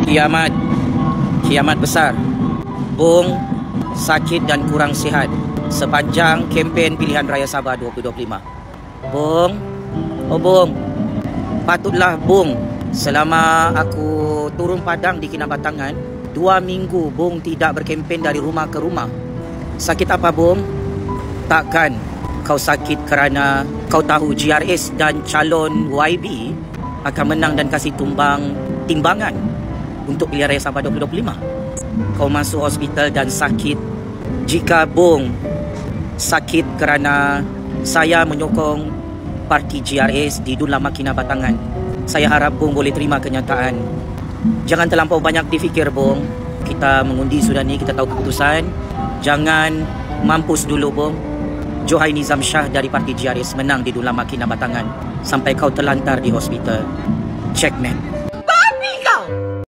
Kiamat. Kiamat besar. Bung sakit dan kurang sihat sepanjang kempen pilihan raya Sabah 2025. Bung, oh Bung, patutlah Bung, selama aku turun padang di Kinabatangan 2 minggu Bung tidak berkempen dari rumah ke rumah. Sakit apa Bung? Takkan kau sakit kerana kau tahu GRS dan calon YB akan menang dan kasih timbangan untuk pilihan raya Sabah 2025? Kau masuk hospital dan sakit. Jika Bung sakit kerana saya menyokong parti GRS di Dun Lama Kinabatangan, saya harap Bung boleh terima kenyataan. Jangan terlampau banyak difikir Bung. Kita mengundi sudah ni, kita tahu keputusan. Jangan mampus dulu Bung. Johai Nizam Shah dari parti GRS menang di Dun Lama Kinabatangan sampai kau terlantar di hospital. Checkmate.